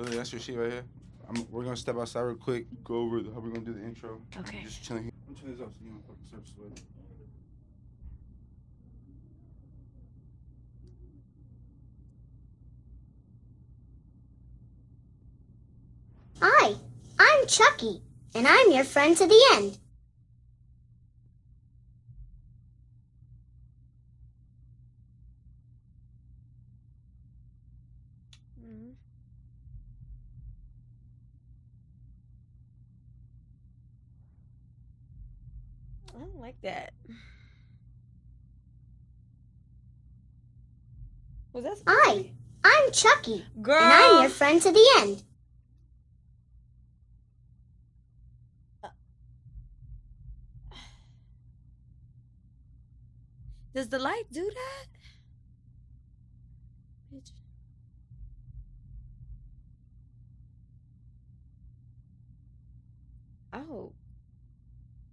That's your shit right here. We're gonna step outside real quick. Go over how we're gonna do the intro. Okay. I'm just chilling here. I'm chilling this out so you don't fucking start sweating. Hi, I'm Chucky, and I'm your friend to the end. I don't like that. Was that? Hi, I'm Chucky, Girl. and I'm your friend to the end. Does the light do that? Bitch. Oh.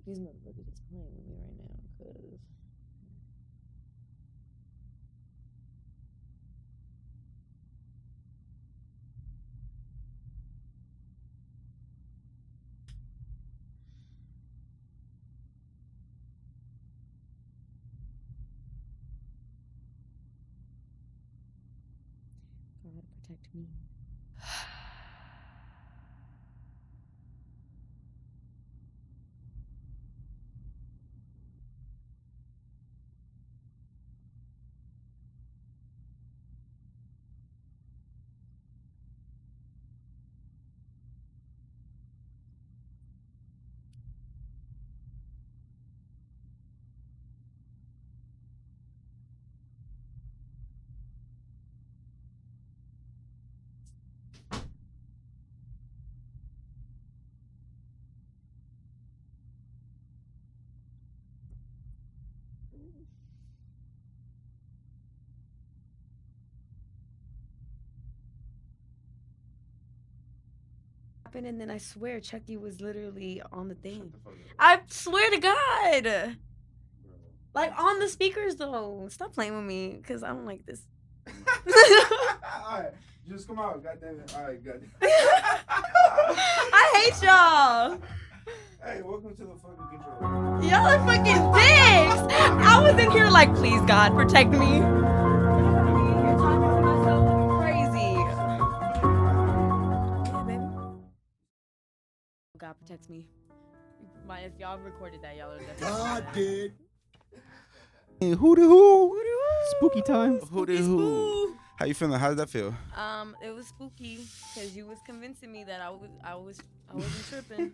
These motherfuckers is playing with me right now, cause God protect me. And then I swear Chucky was literally on the thing. I swear to God. Like on the speakers though. Stop playing with me, cause I don't like this. Alright, just come out, goddamn it. Alright, goddamn. I hate y'all. Hey, welcome to the fucking control room. Y'all are fucking dicks. I was in here like, please God protect me. You're talking to myself crazy. Yeah, baby. God protects me. If y'all recorded that, y'all are definitely. God did. Who the who? Spooky time. Who the who? How you feeling? How did that feel? It was spooky because you was convincing me that I wasn't tripping,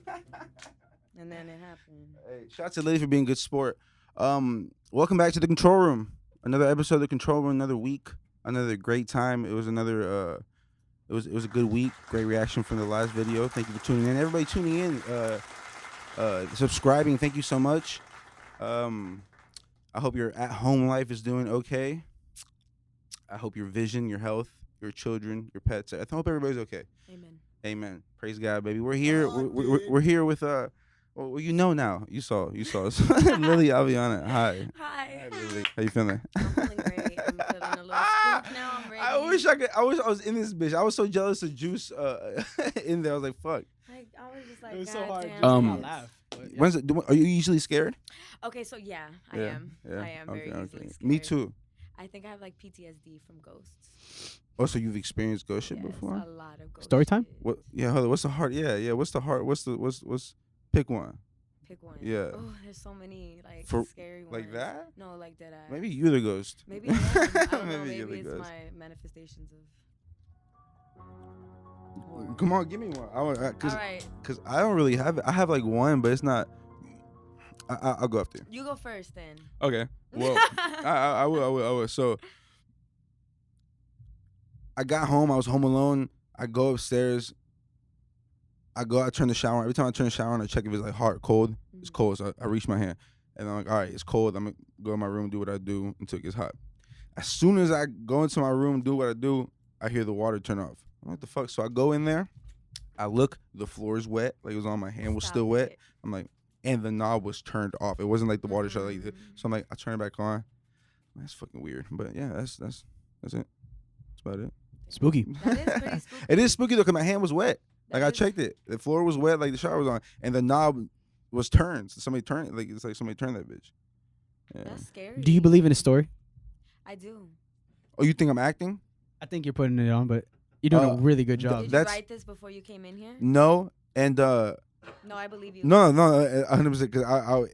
and then it happened. Hey, shout out to Lilly for being a good sport. Welcome back to the control room. Another episode of the control room. Another week. Another great time. It was another. It was a good week. Great reaction from the last video. Thank you for tuning in. Everybody tuning in. Subscribing. Thank you so much. I hope your at-home life is doing okay. I hope your vision, your health, your children, your pets. I hope everybody's okay. Amen. Amen. Praise God, baby. We're here. We're here with well, you know now. You saw us. Lilly Aviana. Hi. Hi. Hi, Lilly. How you feeling? I'm feeling great. I'm feeling a little spooked now. I'm ready. I wish I was in this bitch. I was so jealous of Juice in there. I was like, fuck. Like, I was just like, It was God so hard. damn Just it. not laugh. But yeah. When's it? Are you usually scared? Okay, so yeah, I am. Yeah. I am very easily scared. Me too. I think I have like PTSD from ghosts. Oh, so you've experienced ghost shit Yes, before? a lot of ghost Story time? shit. What? Yeah. Hold on. What's the hard? Yeah. What's the hard? What's pick one? Pick one. Yeah. Oh, there's so many like For- scary ones. Like that? No, like that. Maybe you're the ghost. Maybe I am. I don't know. Maybe you're Maybe the it's ghost. my manifestations of. horror. Come on, give me one. All right, Cause I don't really have it. I have like one, but it's not. I'll go after you. you go first then. Okay. Well, I will. So I got home. I was home alone. I go upstairs. I turn the shower on. Every time I turn the shower on, I check if it's like hot or cold. It's cold, so I reach my hand. And I'm like, all right, it's cold. I'm going to go in my room, do what I do until it gets hot. As soon as I go into my room, do what I do, I hear the water turn off. I'm like, what the fuck? So I go in there. I look. The floor is wet. Like it was on my hand. Was Stop still wet. it. I'm like, and the knob was turned off. It wasn't like the water shut like this. So I'm like, I turn it back on. That's fucking weird. But yeah, that's it. That's about it. Spooky. That is pretty spooky. It is spooky though, cause my hand was wet. Like I That is- checked it, the floor was wet, like the shower was on, and the knob was turned. So somebody turned, like it's like somebody turned that bitch. Yeah. That's scary. Do you believe in a story? I do. Oh, you think I'm acting? I think you're putting it on, but you're doing a really good job. Did you That's- write this before you came in here? No, and No, I believe you. no, 100%. Cause I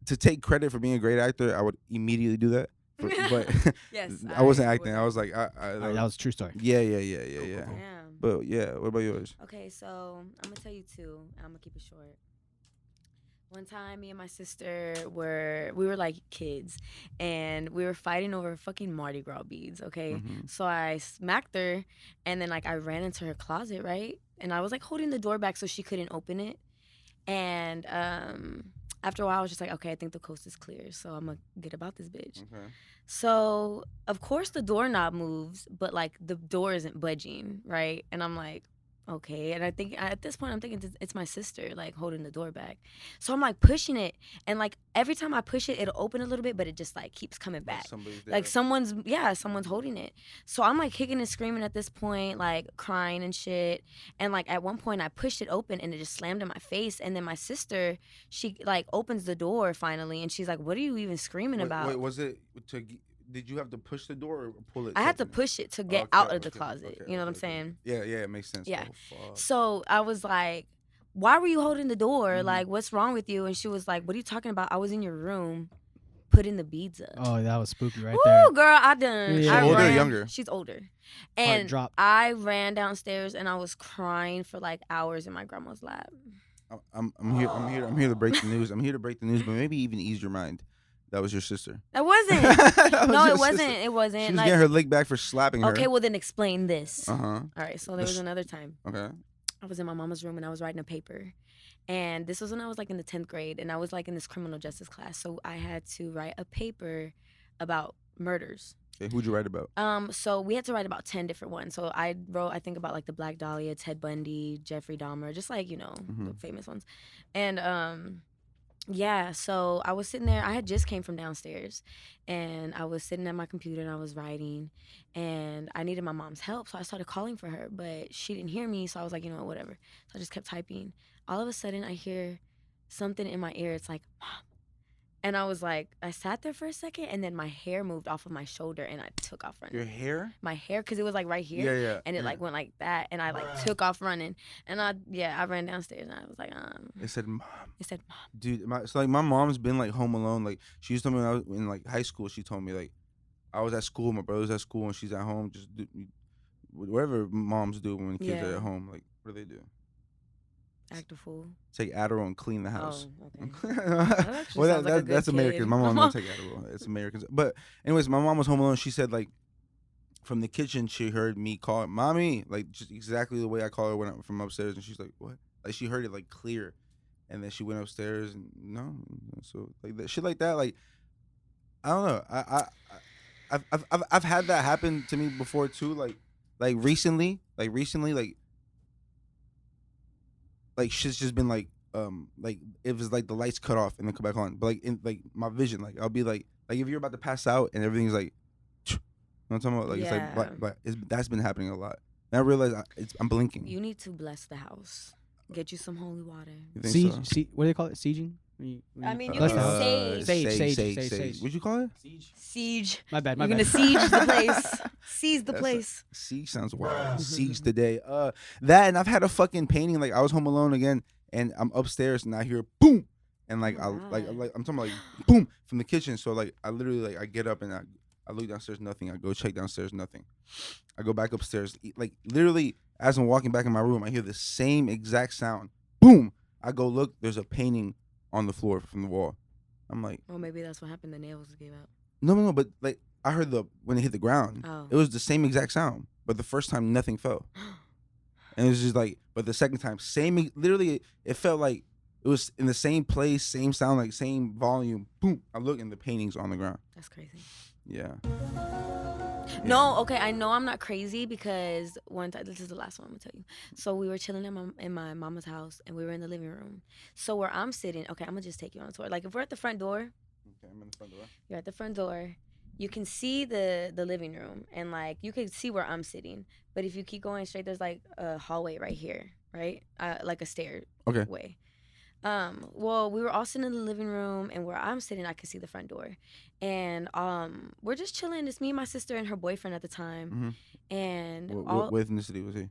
to take credit for being a great actor, I would immediately do that. But Yes. I wasn't would acting. I was like, Alright, that was a true story. yeah. Damn. But yeah, what about yours? Okay, so I'm gonna tell you two. I'm gonna keep it short. One time, me and my sister we were like kids, and we were fighting over fucking Mardi Gras beads. Okay, Mhm. so I smacked her, and then like I ran into her closet, right, and I was like holding the door back so she couldn't open it, and after a while I was just like, okay, I think the coast is clear, so I'm gonna get about this bitch. Okay. So of course the doorknob moves, but like the door isn't budging, right? And I'm like, okay. And I think at this point I'm thinking it's my sister like holding the door back. So I'm like pushing it, and like every time I push it, it'll open a little bit, but it just like keeps coming back. Somebody's there. Like someone's holding it. So I'm like kicking and screaming at this point, like crying and shit. And like at one point I pushed it open and it just slammed in my face. And then my sister, she like opens the door finally, and she's like, "What are you even screaming about?" Wait, was it did you have to push the door or pull it? I had to open? push it to get Okay, out of the okay, closet. okay, You know what I'm okay. saying? Yeah, it makes sense. Yeah. Oh, fuck. So I was like, "Why were you holding the door? Mhm. Like, what's wrong with you?" And she was like, "What are you talking about? I was in your room putting the beads up." Oh, that was spooky right there. Ooh, girl, I done. Yeah. I Older or ran- younger? She's older. Heart And drop. I ran downstairs and I was crying for like hours in my grandma's lap. I'm here to break the news. I'm here to break the news, but maybe even ease your mind. That was your sister. That wasn't. That was No, your it wasn't. sister. It She wasn't. was Like, getting her lick back for slapping her. okay, well then explain this. Uh huh. All right, so there was This- another time. Okay. I was in my mama's room and I was writing a paper. And this was when I was like in the 10th grade, and I was like in this criminal justice class. So I had to write a paper about murders. Okay, who'd you write about? So we had to write about 10 different ones. So I wrote, I think, about like the Black Dahlia, Ted Bundy, Jeffrey Dahmer, just like, you know, the Mhm. famous ones. And yeah, so I was sitting there. I had just came from downstairs, and I was sitting at my computer and I was writing, and I needed my mom's help. So I started calling for her, but she didn't hear me. So I was like, you know what, whatever. So I just kept typing. All of a sudden, I hear something in my ear. It's like, "Mom." And I was like, I sat there for a second, and then my hair moved off of my shoulder, and I took off running. Your hair? My hair, because it was like right here. Yeah. And it like went like that, and I like took off running, and I ran downstairs, and I was like, It said, "Mom." It said, "Mom." Dude, so like my mom's been like home alone. Like she used to tell me when I was in like high school. She told me like I was at school, my brother's at school, and she's at home. Just whatever moms do when kids are Yeah. at home. Like what do they do? Act a fool. Take Adderall and clean the house. Oh, okay. well, actually sounds like a good that's Americans. kid. My mom don't take Adderall. It's Americans. But anyways, my mom was home alone. She said like from the kitchen she heard me call it mommy, like just exactly the way I call her when I'm from upstairs, and she's like, what? Like she heard it like clear, and then she went upstairs and no, so like that shit like that. Like I don't know. I've had that happen to me before too. Like recently, like shit's just been like it was like the lights cut off and then come back on. But like in like my vision, like I'll be like if you're about to pass out and everything's like, you know what I'm talking about? Like it's Yeah. like but that's been happening a lot. And I realize I'm blinking. You need to bless the house. Get you some holy water. You think Siege, so? what do they call it? Sieging? I mean, you bless can the house? sage. Sage. What'd you call it? Siege. My bad. You're gonna siege the place. Seize the That's place. Siege sounds wild. Siege today. That and I've had a fucking painting. Like I was home alone again, and I'm upstairs and I hear boom, and like Oh I God. like I'm talking about like boom from the kitchen. So like I literally like I get up and I look downstairs, nothing. I go check downstairs, nothing. I go back upstairs, like literally as I'm walking back in my room, I hear the same exact sound. Boom. I go look. There's a painting on the floor from the wall. I'm like, Well, maybe that's what happened. The nails gave out. no, but like I heard when it hit the ground. Oh. It was the same exact sound, but the first time nothing fell. And it was just like, but the second time, literally, it felt like it was in the same place, same sound, like same volume. Boom. I look and the painting's on the ground. That's crazy. Yeah. No, okay, I know I'm not crazy because one time, this is the last one I'm gonna tell you. So we were chilling in my mama's house, and we were in the living room. So where I'm sitting, okay, I'm gonna just take you on a tour. Like if we're at the front door, Okay, I'm in the front door. you're at the front door, you can see the living room, and like you can see where I'm sitting. But if you keep going straight, there's like a hallway right here, right? Like a stairway. Okay. Well, we were all sitting in the living room, and where I'm sitting, I could see the front door. And we're just chilling. It's me, my sister, and her boyfriend at the time. Mm-hmm. And what ethnicity was he?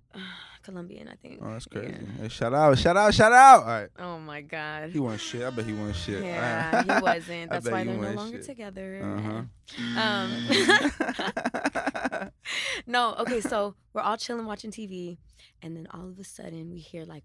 Colombian, I think. Oh, that's crazy. Yeah. Hey, shout out. All right. Oh my God. He wasn't shit. I bet he wasn't shit. Yeah, he wasn't. I That's bet why he they're no wasn't longer shit. together. Uh-huh. No, okay, so we're all chilling watching TV, and then all of a sudden we hear like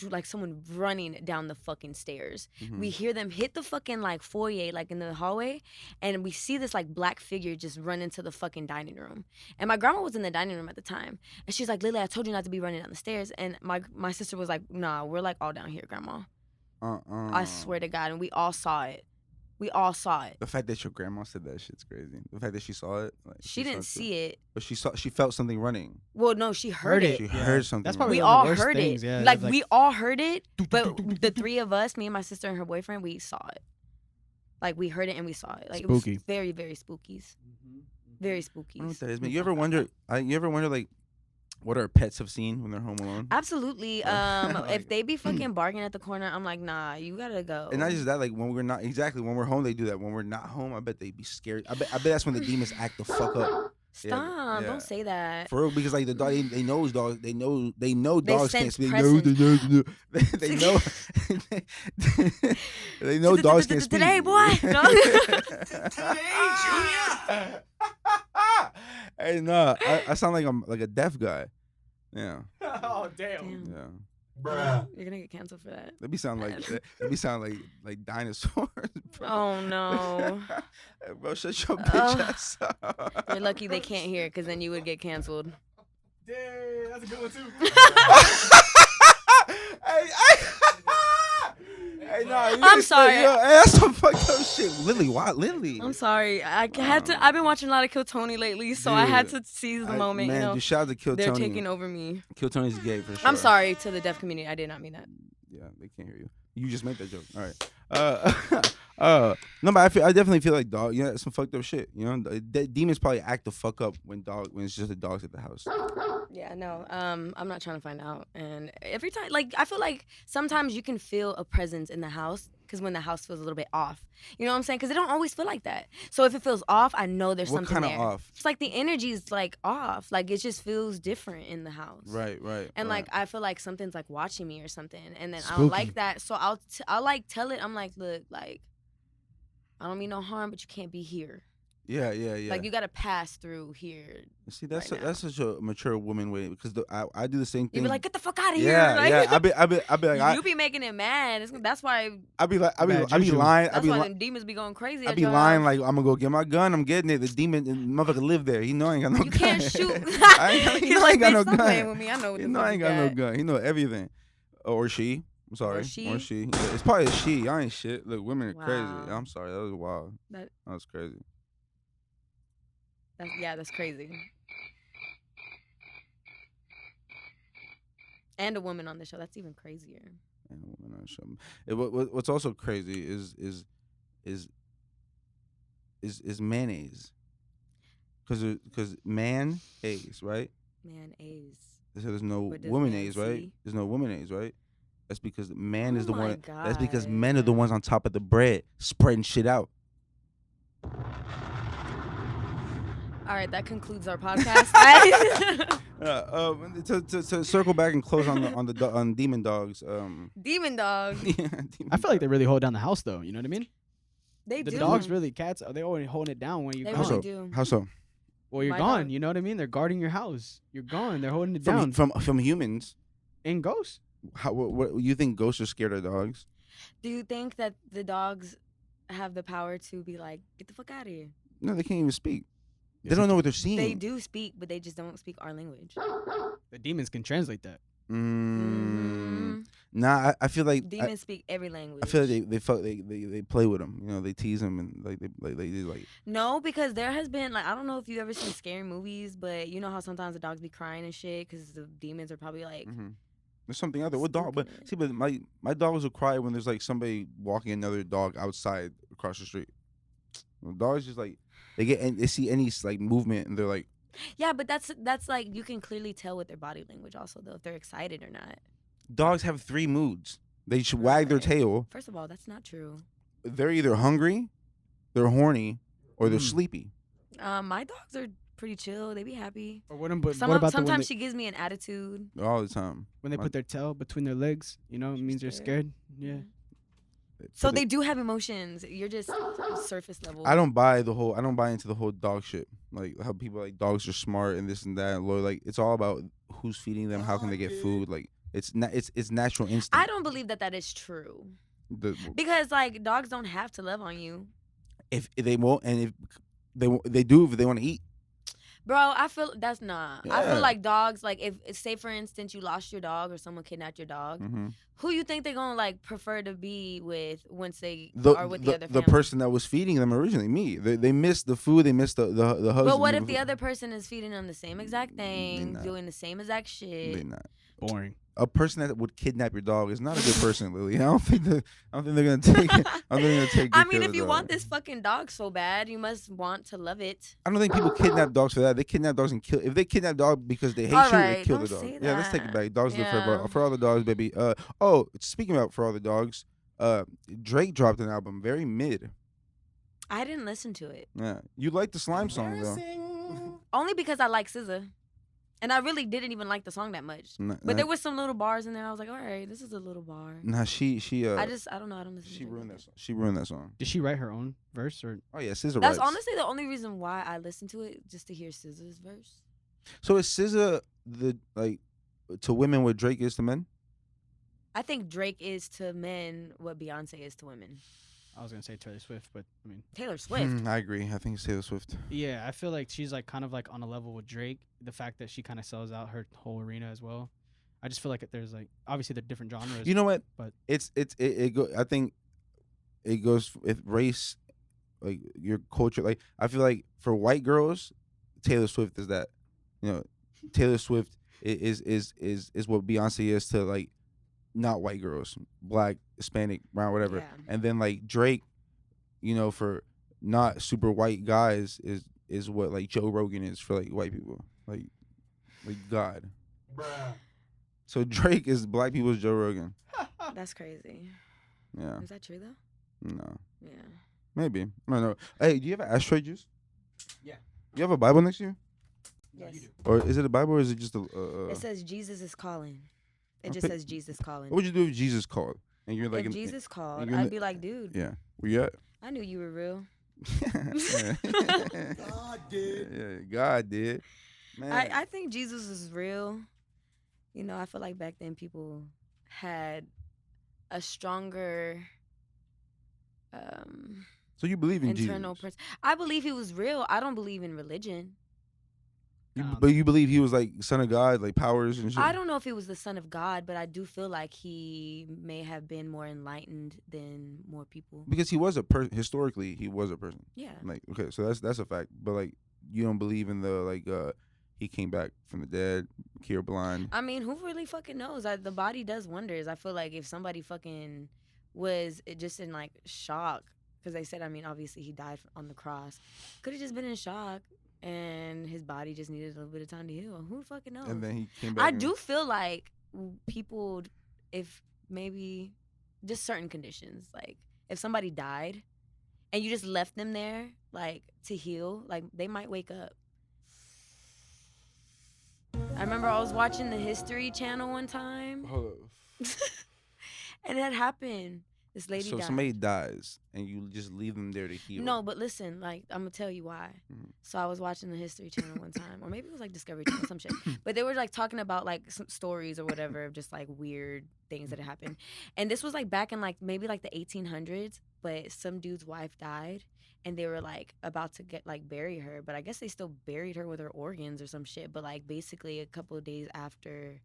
like someone running down the fucking stairs. Mhm. We hear them hit the fucking like foyer, like in the hallway, and we see this like black figure just run into the fucking dining room. And my grandma was in the dining room at the time, and she's like, "Lily, I told you not to be running down the stairs." And my sister was like, "Nah, we're like all down here, Grandma." I swear to God, and we all saw it. We all saw it. The fact that your grandma said that shit's crazy. The fact that she saw it. Like, She didn't see it. But she felt something running. Well, no, she heard it. She heard something. That's running. probably We one of all the worst heard things, it. yeah, Like, like- we all heard it, but the three of us, me and my sister and her boyfriend, we saw it. Like, we heard it and we saw it. Like, Spooky. It was very, very spookies. Very spooky. I don't know what that is, man. You ever wonder like what our pets have seen when they're home alone? Absolutely. Like- If they be fucking barking at the corner, I'm like, nah, you gotta go. And not just that, like when we're home, they do that. When we're not home, I bet they be scared. I bet that's when the demons act the fuck up. Stop! yeah. Don't say that. For real, because like the dog, they know dogs. They know dogs can't sense speak. presence. They know. They know dogs can't speak. Today, boy. No. Hey, no, I sound like I'm like a deaf guy. Yeah, Oh damn. Damn. yeah. You're gonna get canceled for that. They be sound like dinosaurs. Bro. Oh no. Hey, bro, shut your bitch ass up. You're lucky they can't hear, because then you would get canceled. Damn, that's a good one too. Hey, nah, I'm sorry. Hey, that's some fucked up shit. Lily, why Lily? I'm sorry. I had to. I've been watching a lot of Kill Tony lately, so I had to seize the moment. Man, you know, dude, shout out to Kill they're Tony. taking over me. Kill Tony's gay for sure. I'm sorry to the deaf community. I did not mean that. Yeah, they can't hear you. You just made that joke. All right. No, but I definitely feel like dog. Yeah, some fucked up shit. You know, demons probably act the fuck up when it's just the dogs at the house. Yeah, no. I'm not trying to find out. And every time, like, I feel like sometimes you can feel a presence in the house, because when the house feels a little bit off, you know what I'm saying? Because it don't always feel like that. So if it feels off, I know there's What something kind there. of off? It's like the energy's like off. Like it just feels different in the house. Right. And right. like I feel like something's like watching me or something, and then I Spooky. don't like that. So I'll like tell it. I'm like, look, like I don't mean no harm, but you can't be here. Yeah. Like you gotta pass through here. See, that's right now. that's such a mature woman way, because I do the same You thing. be like, get the fuck out of here. yeah, Like, yeah. I be like, you be making it mad. That's why. I be Bad juju. lying. That's why them demons be going crazy. I at be your lying house. like I'm gonna go get my gun. I'm getting it. The demon motherfucker live there. You know I ain't got no You gun. can't shoot. I He's ain't got "Bitch, no stop playing gun. with me. I know what You the know fuck I ain't you got no gun. He know everything. Or she. I'm sorry. Or she? Or she. Yeah, it's probably a she. I ain't shit. Look, women are crazy. Wow. I'm sorry. That was wild. That- That was crazy. That's crazy. And a woman on the show. That's even crazier. And a woman on something. What's also crazy is mayonnaise. Because man-aise, right? Man, A's. So there's no But does woman-aise, man right? see? There's no woman-aise, right? That's because man is Oh the my one. That's because men are the God. ones on top of the bread, spreading shit out. All right, that concludes our podcast. To circle back and close on demon dogs. Demon dog. I feel like they really hold down the house though. You know what I mean? They The do. dogs really cats. They always holding it down when you're They How gone. really so? do. How so? Well, you're My gone. dog- You know what I mean? They're guarding your house. You're gone. They're holding it From down. from humans. And ghosts. What you think? Ghosts are scared of dogs? Do you think that the dogs have the power to be like, get the fuck out of here? No, they can't even speak. They Yes, don't they know what can. they're seeing. They do speak, but they just don't speak our language. The demons can translate that. Mhm. Nah, I feel like Demons speak every language. I feel like they play with them. You know, they tease them and they do like. No, because there has been like I don't know if you ever seen scary movies, but you know how sometimes the dogs be crying and shit because the demons are probably like. There's something out there. What dog? But Spooking it. see, but my dogs will cry when there's like somebody walking another dog outside across the street. The dog's just like They get and they see any like movement and they're like, Yeah, but that's like you can clearly tell with their body language also though if they're excited or not. dogs have 3 moods. They should wag their Right. tail. First of all, that's not true. They're either hungry, they're horny, or they're sleepy. My dogs are pretty chill. They be happy. Or what about the when Sometimes she gives me an attitude. All the time. when they put their tail between their legs? You know, it means they're scared. Yeah. So they do have emotions. You're just surface level. I don't buy into the whole dog shit. Like how people like dogs are smart and this and that and loyal. Like it's all about who's feeding them, how can they get food. Like it's natural instinct. I don't believe that is true. Because like dogs don't have to love on you. If they won't, and if they do if they want to eat. Bro, I feel that's not. I feel like dogs, like if say for instance you lost your dog or someone kidnapped your dog, who you think they're gonna like prefer to be with once they are with the other family? The person that was feeding them originally, me. They missed the food, they missed the husband. But what if the other person is feeding them the same exact thing, doing the same exact shit? They're not. Boring. A person that would kidnap your dog is not a good person, Lily. I don't think they're gonna take. I don't think they're gonna take. I mean, if you want this fucking dog so bad, you must want to love it. I don't think people kidnap dogs for that. They kidnap dogs and kill. If they kidnap dog because they hate you, they kill the dog. Yeah, let's take it back. Dogs live forever. For all the dogs, baby. Oh, speaking about for all the dogs, Drake dropped an album, very mid. I didn't listen to it. Yeah, you like the slime song though. Only because I like SZA. And I really didn't even like the song that much. But there was some little bars in there. I was like, all right, this is a little bar. Nah, she I don't know. I don't listen to it. She ruined that song. She ruined that song. Did she write her own verse or? Oh yeah, SZA. That's honestly the only reason why I listen to it, just to hear SZA's verse. So is SZA to women what Drake is to men? I think Drake is to men what Beyonce is to women. I was gonna say Taylor Swift, but I mean Taylor Swift. I agree. I think it's Taylor Swift. Yeah, I feel like she's like kind of like on a level with Drake. The fact that she kind of sells out her whole arena as well. I just feel like there's like obviously they're different genres. You know what? But I think it goes with race, like your culture. Like I feel like for white girls, Taylor Swift is that. You know, Taylor Swift is what Beyonce is to like not white girls, black, Hispanic, brown, whatever. Yeah. And then like Drake, you know, for not super white guys is what like Joe Rogan is for like white people. Like God. Bruh. So Drake is black people's Joe Rogan. That's crazy. Yeah. Is that true though? No. Yeah. Maybe. I don't know. Hey, do you have an ashtray juice? Yeah. You have a Bible next to you? Yes. Or is it a Bible or is it just a It says Jesus is calling. It just says Jesus calling. What would you do if Jesus called? And you're like if Jesus called, you're I'd be like, dude. Yeah. Where you at? I knew you were real. God did. Yeah, God did. Man. I think Jesus is real. You know, I feel like back then people had a stronger so you believe in internal Jesus? I believe he was real. I don't believe in religion. But you believe he was like son of God, like powers and shit? I don't know if he was the son of God, but I do feel like he may have been more enlightened than more people. Because he was a person. Historically, he was a person. Yeah. Like, okay, so that's a fact. But like, you don't believe in the like he came back from the dead, cured blind. I mean, who really fucking knows? The body does wonders. I feel like if somebody fucking was just in like shock, because they said, I mean, obviously he died on the cross, could have just been in shock. And his body just needed a little bit of time to heal. Who fucking knows? And then he came back. I do feel like people, if maybe just certain conditions, like if somebody died and you just left them there, like to heal, like they might wake up. I remember I was watching the History Channel one time. Hold up. And it happened. This lady died. So somebody dies and you just leave them there to heal. No, but listen, like I'm gonna tell you why. So I was watching the History Channel one time, or maybe it was like Discovery Channel, some shit. But they were like talking about like some stories or whatever of just like weird things that had happened. And this was like back in like maybe like the 1800s. But some dude's wife died, and they were like about to get like bury her. But I guess they still buried her with her organs or some shit. But like basically a couple of days after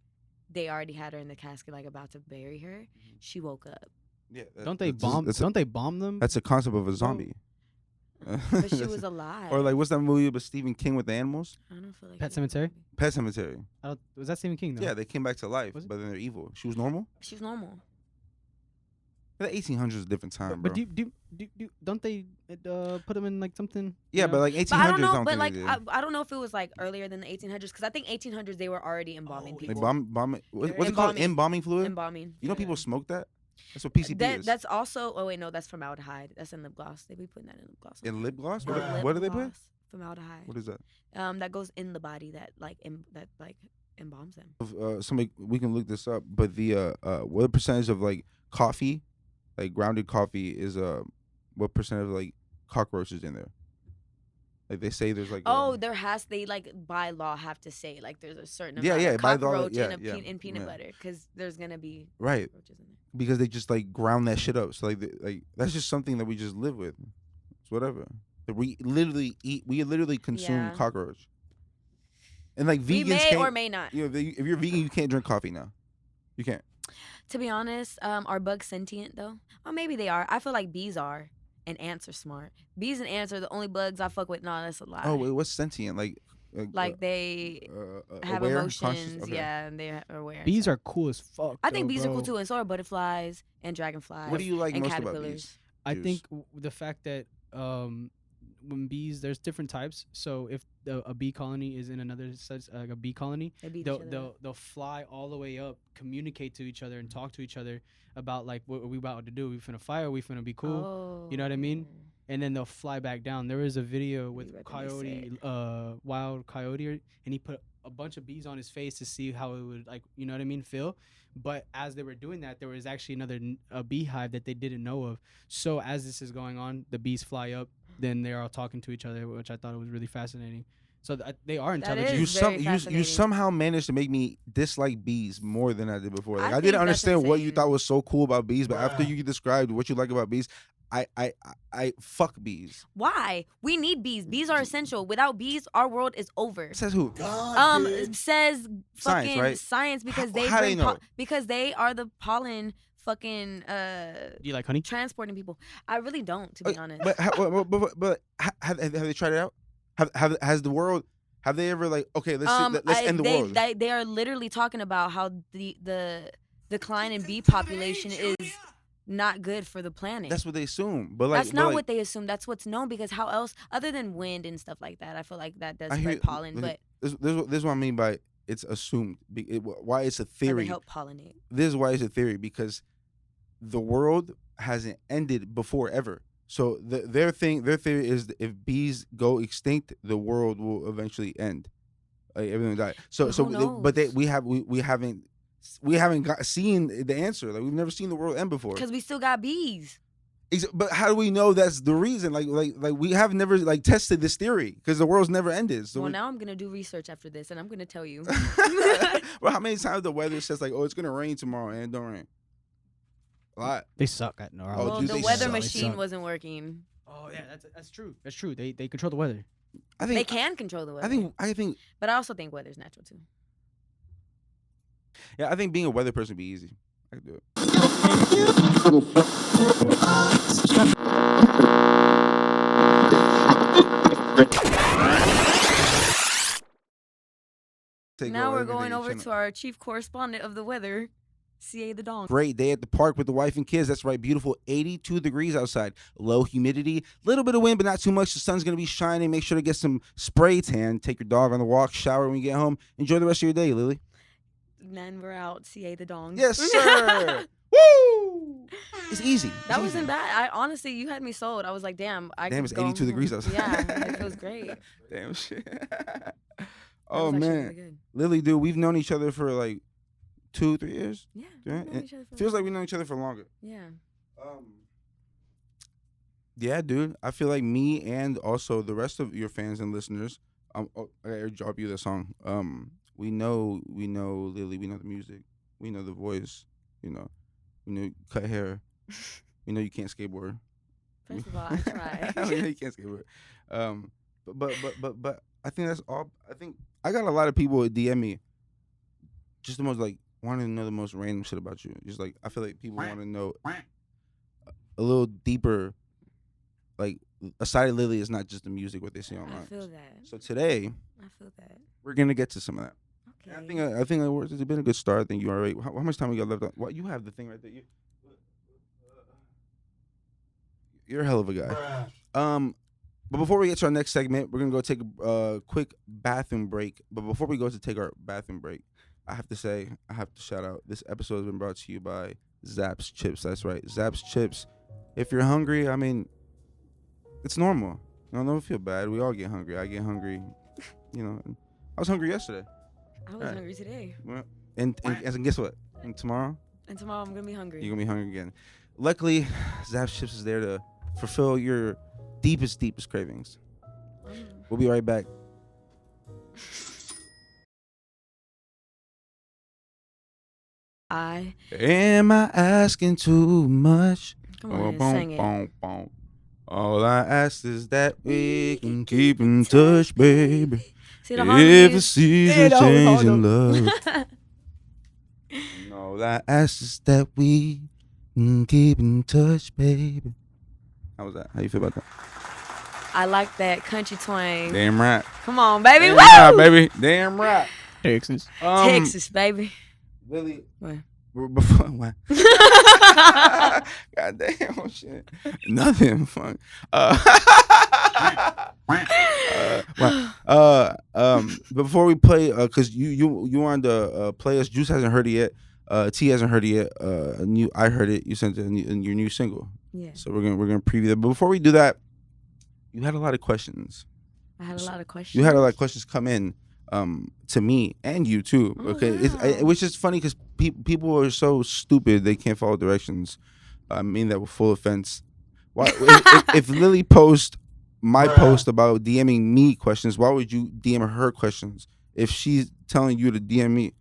they already had her in the casket, like about to bury her, she woke up. Yeah, don't they bomb them? That's a concept of a zombie. But she was alive. Or like, what's that movie with Stephen King with the animals? I don't feel like Pet Sematary. Pet Sematary. Was that Stephen King though? Yeah, they came back to life, but then they're evil. She was normal. She was normal. The 1800s is a different time, bro. But don't they put them in like something? Yeah, you but know? like 1800s, But I don't know. But think like, they did. I don't know if it was like earlier than the 1800s, because I think 1800s they were already embalming Like people. bombing. What's it called? Embalming. Embalming fluid. Embalming. You know, people smoke that. That's what PCP is. That's also. Oh wait, no, that's formaldehyde. That's in lip gloss. They be putting that in lip gloss. In lip gloss. Lip What do they put? gloss, formaldehyde. What is that? That goes in the body that embalms them. Somebody, we can look this up. But the what percentage of like coffee, like grounded coffee, is what percent of like cockroaches in there? Like they say there's like They like by law have to say like there's a certain Yeah, amount yeah, of by law, cockroach yeah, in peanut yeah. butter, because there's gonna be right, cockroaches in there. because they just like ground that shit up. So like that's just something that we just live with. It's whatever. We literally consume Yeah. cockroach. And like We vegans may can't, or may not. you know, if you're vegan, you can't drink coffee now. You can't. To be honest, are bugs sentient though? Or maybe they are. I feel like bees are, and ants are smart. Bees and ants are the only bugs I fuck with. No, that's a lie. Oh, wait, what's sentient? Like they have aware? emotions, Conscious? Okay. yeah, and they are aware. Bees are cool as fuck. I think though, bees are cool bro. too, and so are butterflies and dragonflies. What do you like and most about caterpillars. bees? I Juice. think the fact that when bees, there's different types. So if a bee colony is in another such like a bee colony, They beat each other they'll up. they'll fly all the way up, communicate to each other, and talk to each other about like what are we about to do? We finna fire? We finna be cool? You know what I mean? Oh. And then they'll fly back down. There was a video with read what they coyote, wild coyote, and he put a bunch of bees on his face to see how it would like, you know what I mean, feel. But as they were doing that, there was actually a beehive that they didn't know of. So as this is going on, the bees fly up, then they're all talking to each other, which I thought was really fascinating. So they are intelligent. is very You fascinating. somehow managed to make me dislike bees more than I did before. Like I I think didn't that's understand what you insane. thought was so cool about bees, but after you described what you like about bees, I fuck bees. Why? We need bees. Bees are essential. Without bees, our world is over. Says who? It says Science, fucking right? science because they How they bring know? because they are the pollen fucking Do you like honey? transporting people. I really don't, to be honest. But have they tried it out? Has the world? Have they ever like okay? Let's end the world. They are literally talking about how the decline in bee population is not good for the planet. That's what they assume, but like That's not like, what they assume. That's what's known, because how else, other than wind and stuff like that, I feel like that does I hear- spread pollen, but this is what I mean by it's assumed. Why it's a or they theory. help pollinate. This is why it's a theory, because the world hasn't ended before ever. So their theory is that if bees go extinct, the world will eventually end. Like everything will die. But who knows? We haven't seen the answer. Like we've never seen the world end before. Because we still got bees. But how do we know that's the reason? Like we have never like tested this theory because the world's never ended. So Well, now I'm gonna do research after this, and I'm gonna tell you. well, how many times the weather says like, oh, it's gonna rain tomorrow and it don't rain? A lot. They suck at neurology. Oh, Well, dude, the they weather suck. machine wasn't working. Oh yeah, that's true. That's true. They control the weather. I They think can control the weather. I think but I also think weather's natural too. yeah, I think being a weather person would be easy. I could do it. Take Now over we're going everything, over chilling. to our chief correspondent of the weather, CA the Dong. Great day at the park with the wife and kids. That's right, beautiful 82 degrees outside. Low humidity, little bit of wind, but not too much. The sun's going to be shining. Make sure to get some spray tan. Take your dog on the walk, shower when you get home. Enjoy the rest of your day, Lily. Then we're out, CA the Dong. Yes, sir. Woo! It's easy. It's That easy. wasn't bad. I honestly, you had me sold. I was like, damn. Damn, could it's go 82 degrees home. outside. Yeah, it feels great. Damn shit. That Oh was actually man, really good. Lily, dude, we've known each other for like 2-3 years. Yeah. Yeah, we've known it each other for a Feels while. like we've known each other for longer. Yeah. Yeah, dude. I feel like me and also the rest of your fans and listeners. I gotta drop you the song. We know Lily. We know the music. We know the voice. We know you cut hair. We know you can't skateboard. First of all, I try. We know you can't skateboard. But I think that's all. I think I got a lot of people that DM me. Just the most like wanting to know the most random shit about you. Just like I feel like people want to know a little deeper. Like a side of Lily is not just the music what they see online. I feel that. So today I feel that. we're gonna get to some of that. Okay. I think it's been a good start. I think you already. How much time we got left? On? What you have the thing right there? You're a hell of a guy. But before we get to our next segment, we're gonna go take a quick bathroom break. But before we go to take our bathroom break, I have to shout out. This episode has been brought to you by Zapp's Chips. That's right, Zapp's Chips. If you're hungry, I mean, it's normal. Don't feel bad. We all get hungry. I get hungry. I was hungry yesterday. I was hungry today. Well, and guess what? And tomorrow I'm gonna be hungry. you're gonna be hungry again. Luckily, Zapp's Chips is there to fulfill your deepest cravings. We'll be right back. Am I asking too much? Come on, sing it. All I ask is that we can keep in touch, baby. See the If harmonies? a season change in love. All I ask is that we can keep in touch, baby. How was that? How you feel about that? I like that country twang. Damn right. Come on, baby. Damn Woo! right, baby. Damn right. Texas. Texas, baby. Lily. What? Before what? God damn, oh shit. Nothing fun. Before we play, cause you wanted to play us. Juice hasn't heard it yet. T hasn't heard it yet. I heard it. You sent it in your new single. Yeah. So we're gonna preview that. But before we do that, you had a lot of questions. I had a lot of questions. You had a lot of questions come in. To me and you too. Okay, wow. Which is funny because people are so stupid they can't follow directions. I mean that with full offense. Why if Lily posts my post about DMing me questions, why would you DM her questions if she's telling you to DM me?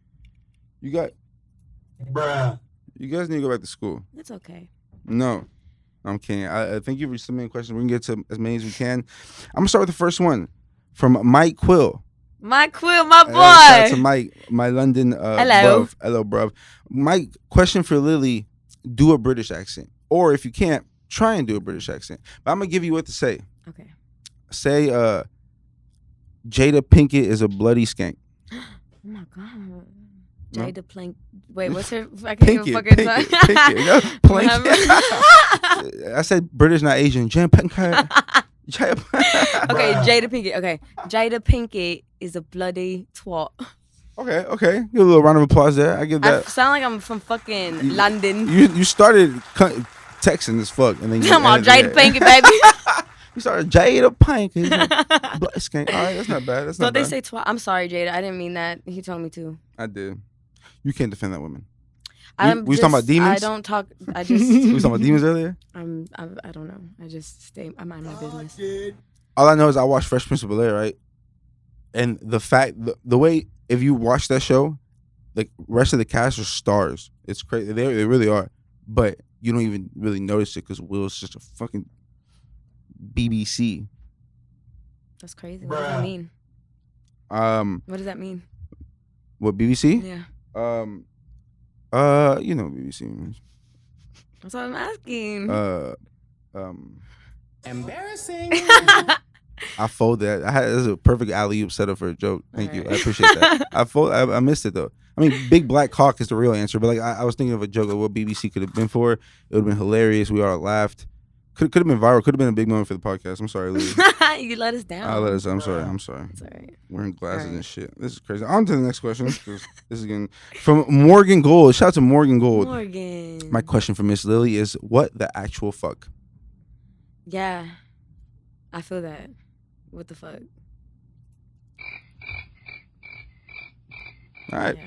You guys need to go back to school. It's okay. No, I'm kidding. I thank you for submitting questions. We can get to as many as we can. I'm gonna start with the first one from Mike Quill. Mike Quill, my boy. Shout out to Mike, my London. Hello. Hello, bruv. Mike, question for Lily: do a British accent, or if you can't, try and do a British accent. But I'm gonna give you what to say. Okay. Say, Jada Pinkett is a bloody skank. Oh my god. No? Jada Plank. Wait, what's her? I can't even fucking Pinkett. No, Pinkett. I said British, not Asian. Jada Pinkett. Okay, Jada Pinkett. Okay, Jada Pinkett is a bloody twat. Okay. Give a little round of applause there. I give I that. sound like I'm from fucking London. You started Texan as fuck, and then Come on, Jada Pinkett, baby. You started Jada Pinkett. Skank. All right, that's not bad. That's not Don't bad. they say twat? I'm sorry, Jada. I didn't mean that. He told me to. I did. You can't defend that woman. We was talking about demons. I don't talk. I just. We was talking about demons earlier. I don't know. I just stay. I mind my business. All I know is I watched Fresh Prince of Bel-Air, right? And the way, if you watch that show, the rest of the cast are stars. It's crazy. They really are. But you don't even really notice it because Will's just a fucking BBC. That's crazy. What does that mean? What does that mean? What, BBC? Yeah. You know what BBC means. That's what I'm asking. Embarrassing. I fold that. This is a perfect alley-oop setup for a joke. Thank you. I appreciate that. I missed it though. I mean, big black cock is the real answer, but like I was thinking of a joke of what BBC could have been for. It would have been hilarious. We all laughed. Could have been viral. Could have been a big moment for the podcast. I'm sorry, Lily. You let us down. I'm sorry. It's all right. Wearing glasses and shit. This is crazy. On to the next question. This is again from Morgan Gold. Shout out to Morgan Gold. Morgan. My question for Miss Lily is, what the actual fuck? Yeah, I feel that. What the fuck? All right. Yeah.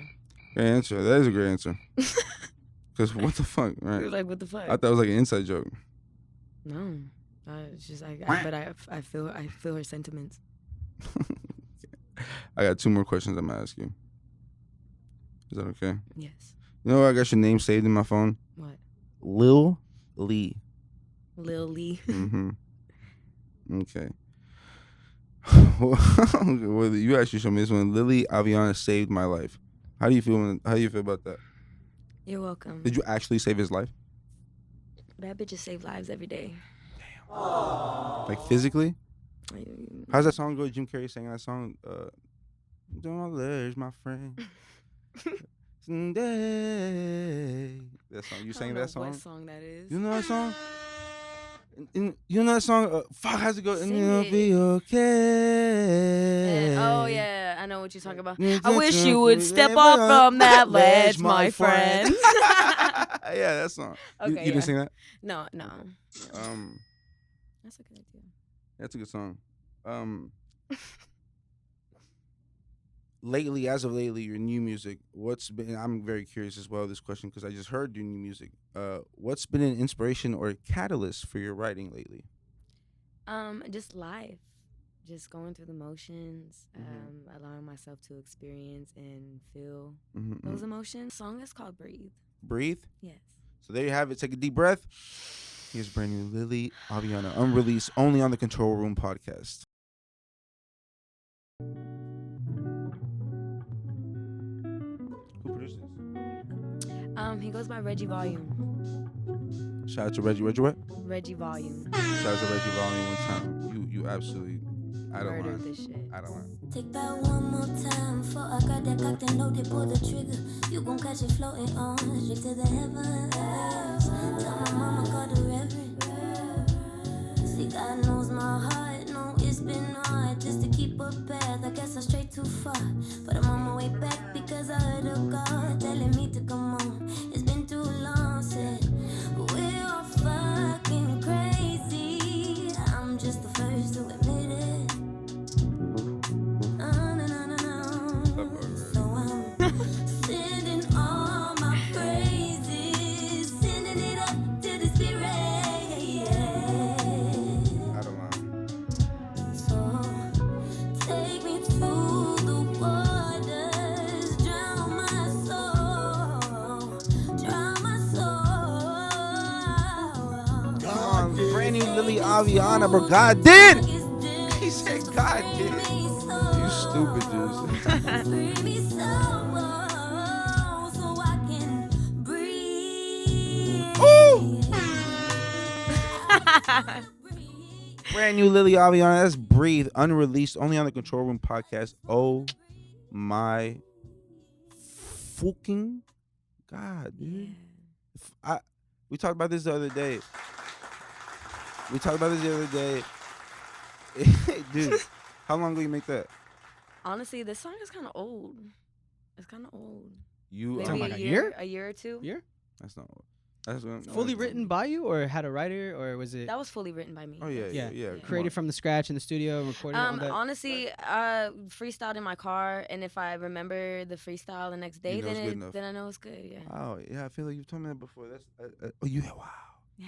Great answer. That is a great answer. Because what the fuck? You Right. were like, what the fuck? I thought it was like an inside joke. No, it's just I feel her sentiments. I got 2 more questions I'm gonna ask you. Is that okay? Yes. You know what? I got your name saved in my phone. What? Lil Lee. Lil Lee. Mm-hmm. Okay. Well, you actually showed me this one. Lilly Aviana saved my life. How do you feel? How do you feel about that? You're welcome. Did you actually save his life? Bad bitches save lives every day. Like physically? How's that song go? Jim Carrey sang that song. Don't let my friend. Someday. That song. You sang that song? What song that is? You know that song? You know that song? Fuck, how's it go? And Sing it'll it. be okay. Oh yeah, I know what you're talking about. I wish you would step off from that ledge, my friend. Yeah, that song. Okay, You didn't sing that? No. Um, That's a good idea. that's a good song. Lately, as of lately, your new music. What's been? I'm very curious as well. This question because I just heard your new music. What's been an inspiration or catalyst for your writing lately? Just life, just going through the motions, Mhm. allowing myself to experience and feel Mm-hmm. those emotions. The song is called "Breathe." Breathe. Yes. So there you have it. Take a deep breath. Here's brand new Lilly Aviana, unreleased, only on the Control Room podcast. Who produced this? He goes by Reggie Volume. Shout out to Reggie. Reggie what? Reggie Volume. Shout out to Reggie Volume one time. You absolutely out of Murdered line. this shit. Out of line. Take that one more time before I got that cocked and loaded, pull the trigger. You gon' catch it floating on straight to the heavens. Tell my mama call the reverend. See, God knows my heart. No, it's been hard just to keep a path. I guess I strayed too far, but I'm on my way back because I heard a God telling me to come on. It's been too long, said we're all fucking crazy. I'm just the first to admit it. So I'm sending all my praises, sending it up to the spirit. Out of line. So take me through the waters, drown my soul. Come on, brand new Lilly Aviana, bro. God did. He said God did. You stupid, dude. Free me so I can breathe. Brand new Lilly Aviana. That's Breathe, unreleased, only on the Control Room podcast. Oh my fucking God, dude. We talked about this the other day. Dude, how long ago you make that? Honestly, this song is kind of old. It's kind of old. You Maybe talking about a a year, year? a year or two. Year? That's not. That's what, Fully written by you, or had a writer, or was it That was fully written by me. Oh yeah, yeah, Yeah. yeah. created from the scratch in the studio, recorded all that? Honestly, freestyled in my car, and if I remember the freestyle the next day, You know it's good enough. then I know it's good. Yeah. Oh yeah, I feel like you've told me that before. That's oh you wow. Yeah.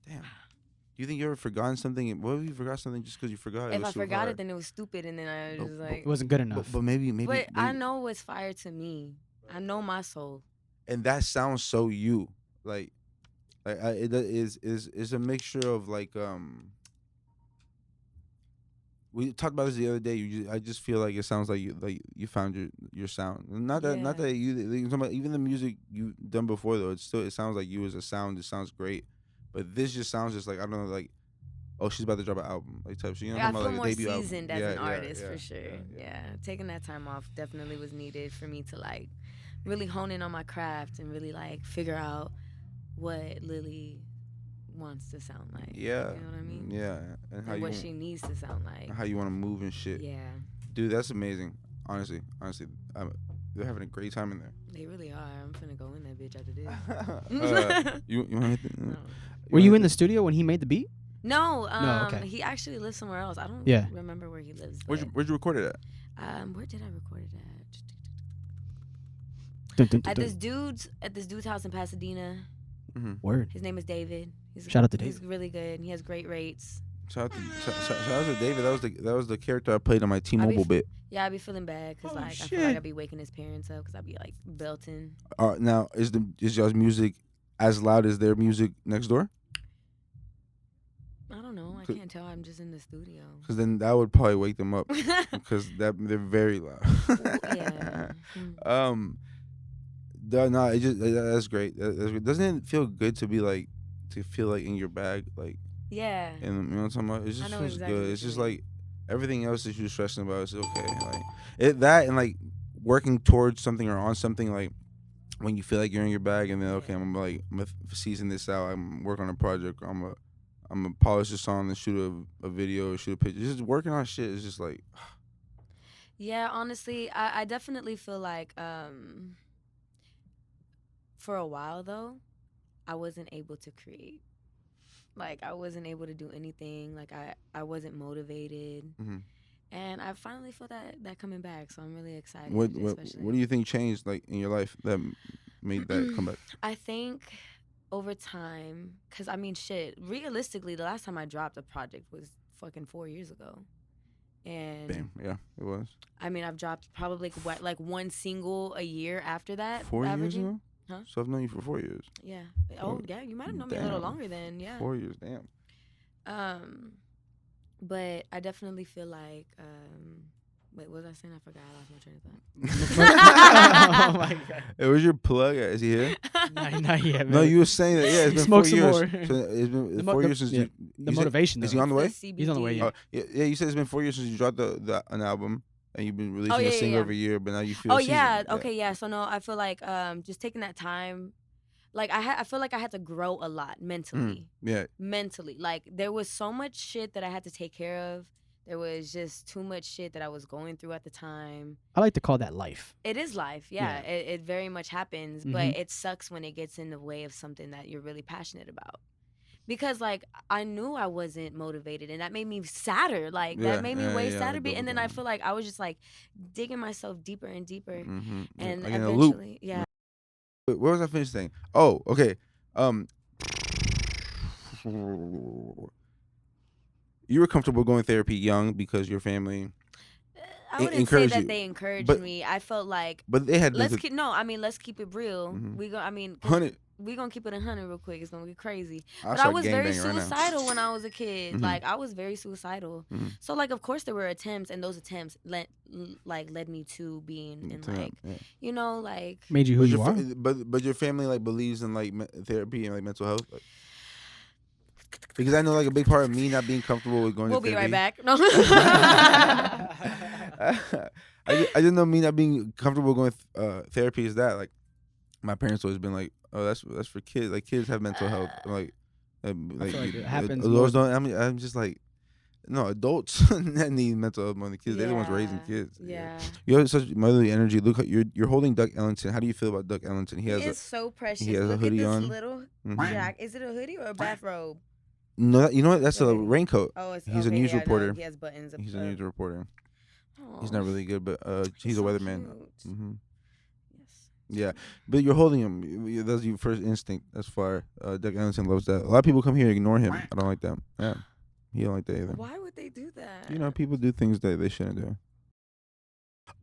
Damn. Do you think you ever forgotten something? What if you forgot something just because you forgot? If was I too forgot hard? it, then it was stupid, and then I was like. It wasn't good enough. But maybe. But I know what's fire to me. I know my soul. And that sounds so you. Like it is a mixture of like we talked about this the other day. I just feel like it sounds like you found your sound. Not that you talking about even the music you done before though. It sounds like you as a sound. It sounds great, but this just sounds just like I don't know like. Oh, she's about to drop an album, like type shit. You know, I what I'm feel talking more about, like a debut seasoned album. as an artist for sure. yeah. Yeah, taking that time off definitely was needed for me to like really hone in on my craft and really like figure out what Lily wants to sound like. Yeah. You know what I mean? Yeah, and how And you what she needs to sound like. how you want to move and shit. Yeah, Dude, that's amazing. Honestly, they're having a great time in there. they really are. I'm finna go in that bitch after this. You want to? No. Were you in the studio when he made the beat? No, okay. he actually lives somewhere else. I don't Yeah. remember where he lives. Where'd you record it at? Where did I record it Dun, dun, dun, at? dun. At this dude's house in Pasadena. Word. His name is David. Shout out to He's David. really good. He has great rates. Shout out to David. That was the character I played on my T-Mobile bit. Yeah, I be feeling bad because Oh, like I feel like shit. I be waking his parents up because I be like belting. Now is y'all's music as loud as their music next door? I don't know. I Could- can't tell. I'm just in the studio. Because then that would probably wake them up because they're very loud. Yeah. No, it just that's great. That's great. Doesn't it feel good to be like to feel like in your bag, like Yeah. and you know what I'm talking about? It just know feels exactly good. what It's you just mean. like everything else that you're stressing about is okay. Like that and like working towards something or on something like when you feel like you're in your bag and then okay, I'm gonna season this out. I'm working on a project. I'm gonna I'm gonna polish a song and shoot a video, shoot a picture. Just working on shit is just like. Yeah, honestly, I definitely feel like for a while though, I wasn't able to create. Like I wasn't able to do anything. Like I wasn't motivated. Mhm. And I finally feel that coming back, so I'm really excited. What especially. do you think changed like in your life that made that comeback? I think over time, cause I mean, shit. Realistically, the last time I dropped a project was fucking 4 years ago, and Bam, yeah, it was. I mean, I've dropped probably like one single a year after that. 4 years averaging. ago. Huh? So I've known you for 4 years. Yeah. Oh, yeah. You might have known me a little longer then. Yeah. 4 years, damn. But I definitely feel like wait, what was I saying? I forgot. I lost my train of thought. Oh my god. It was your plug. Is he here? Not yet, man. No, you were saying that. Yeah, it's been Smoke 4 some years. more. So it's been The 4 years since you. The you said- motivation. Is he though. on the way? He's on the way, yeah. Yeah. You said it's been 4 years since you dropped an album, and you've been releasing yeah, a single yeah. every year. But now you feel. Oh seasoned. yeah. Okay. Yeah. So no, I feel like just taking that time. Like I feel like I had to grow a lot mentally. Yeah. Mentally, like there was so much shit that I had to take care of. There was just too much shit that I was going through at the time. I like to call that life. It is life, yeah. Yeah. It very much happens, but it sucks when it gets in the way of something that you're really passionate about. Because like I knew I wasn't motivated, and that made me sadder. Like that made me way sadder. And then I feel like I was just like digging myself deeper and deeper, Mm-hmm. and like in a loop. eventually, yeah. Wait, where was I finished saying? Oh, okay. You were comfortable going therapy young because your family. I wouldn't say encouraged that you, they encouraged but- me. I felt like But they had let's keep it real. Mhm. We go. I mean, 100. we gonna keep it 100 real quick. It's gonna be crazy. I'll But I start was very gangbanging right now. suicidal when I was a kid. Mhm. Like I was very suicidal. Mhm. So like of course there were attempts, and those attempts led me to being in like Yeah. you know like Made you who But you your are. but your family like believes in like therapy and like mental health. Like, because I know like a big part of me not being comfortable with going we'll to be therapy. right back. No. I didn't know me not being comfortable going therapy is that like my parents always been like, oh that's for kids, like kids have mental health, like feel like it happens adults more- don't. I'm just like, no, adults need mental health more than kids. They're the ones raising kids. Yeah. You have such motherly energy. Look, you're holding Duck Ellington. How do you feel about Duck Ellington? He is so precious. he has a Look hoodie at this on. little Mhm. jack. Is it a hoodie or a bathrobe? No, you know what? That's a Okay. raincoat. Oh, it's He's a okay, news yeah, no, reporter. he has buttons. He's a news reporter. He's Aw, not really good, but he's a so weatherman. cute. Hmm. Yes. Yeah, but you're holding him. That's your first instinct. That's far. Duck Ellington loves that. A lot of people come here and ignore him. I don't like that. Yeah, he don't like that either. Why would they do that? You know, people do things that they shouldn't do.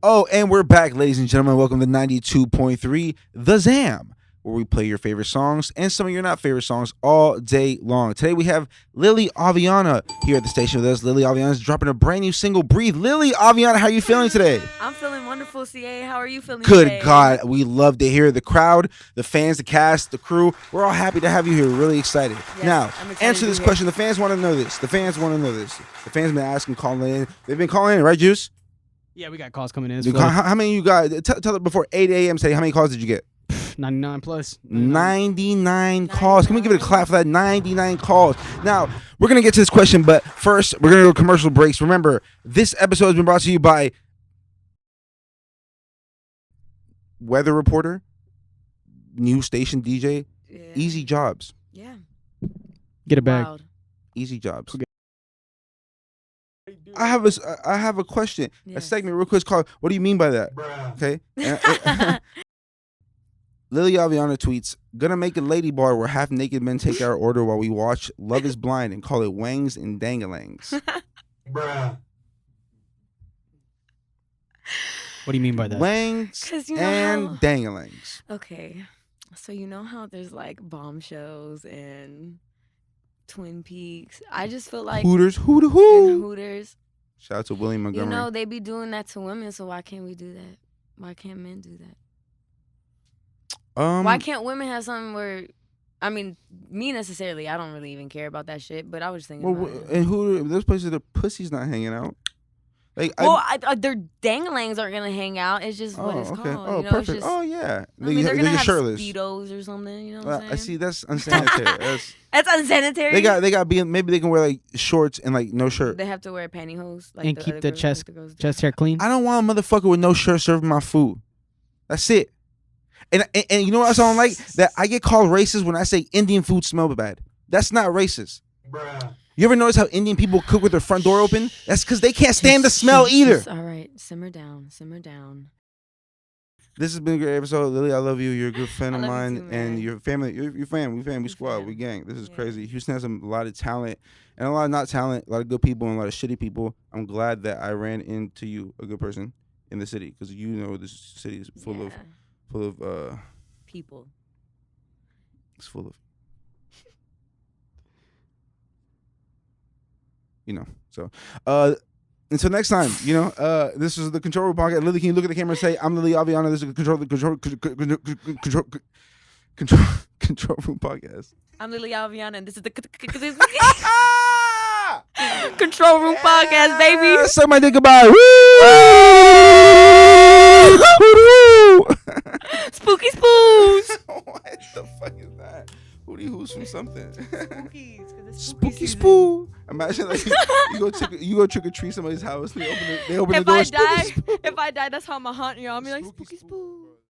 Oh, and we're back, ladies and gentlemen. Welcome to 92.3 The Zam, where we play your favorite songs and some of your not favorite songs all day long. Today we have Lilly Aviana here at the station with us. Lilly Aviana is dropping a brand new single, Breathe. Lilly Aviana, how are you feeling today? I'm feeling wonderful, CA. How are you feeling Good today? God, we love to hear the crowd, the fans, the cast, the crew. We're all happy to have you here. We're really excited. Yes, Now, I'm excited answer to this be here. question. The fans want to know this. The fans been asking, calling in. They've been calling in, right, Juice? Yeah, we got calls coming in. How many you got? Tell it before 8 a.m. Say, how many calls did you get? 99 plus. 99 calls. Can we give it a clap for that? 99 calls. Now, we're going to get to this question, but first, we're going to go commercial breaks. Remember, this episode has been brought to you by weather reporter, news station DJ, Yeah. Easy Jobs. Yeah. Get it back. Wild. Easy Jobs. Okay. I have a question. A Yes. segment real quick is called "What do you mean by that?" Okay. Lilly Aviana tweets, "Gonna make a lady bar where half naked men take our order while we watch Love Is Blind and call it wangs and dangalangs." What do you mean by that? Wangs 'Cause you know and how- dangalangs. Okay. So you know how there's like bombshells and Twin Peaks. I just feel like Hooters, hoo and hoo. Hooters. Shout out to William You Montgomery. know, they be doing that to women, so why can't we do that? Why can't men do that? Why can't women have something where, I mean, me necessarily, I don't really even care about that shit, but I was thinking about it. and Hooter, those places the pussy's not hanging out. Like, Well, their danglings aren't gonna hang out. It's just what it's called. Oh, you know? perfect. It's just, Oh, yeah. I mean, they're gonna get have shirtless. speedos or something. You know what I'm saying? I see. That's unsanitary. That's unsanitary. They got maybe they can wear like shorts and like no shirt. They have to wear pantyhose. Like And the keep other the girls, chest like the girls do. chest hair clean. I don't want a motherfucker with no shirt serving my food. That's it. And you know what else I don't like? That I get called racist when I say Indian food smell bad. That's not racist. Bruh. You ever notice how Indian people cook with their front door open? That's because they can't stand the smell either. Just, all right, simmer down, simmer down. This has been a great episode. Lily, I love you. You're a good friend of I love mine. you too, And man. your family, your fam. We We squad. fam. We gang. This is Yeah. crazy. Houston has a lot of talent and a lot of not talent, a lot of good people and a lot of shitty people. I'm glad that I ran into you, a good person, in the city. Because you know this city is full Yeah. of People. it's full of you know. So until next time, this is the Control Room Podcast. Lily, can you look at the camera and say, I'm Lilly Aviana, this is the Control Room Podcast. I'm Lilly Aviana, and this is the Control Room Podcast, baby. Suck my dick goodbye. Woo! Spooky spoos. What the fuck is that? Hootie Who's from something. Spookies, 'cause it's Spooky season. spoo. Imagine like you go trick or treat somebody's house. They open the door. Spooky spoo. If I die, that's how I'm gonna hunt you. I'll be like Spooky spooky spoo.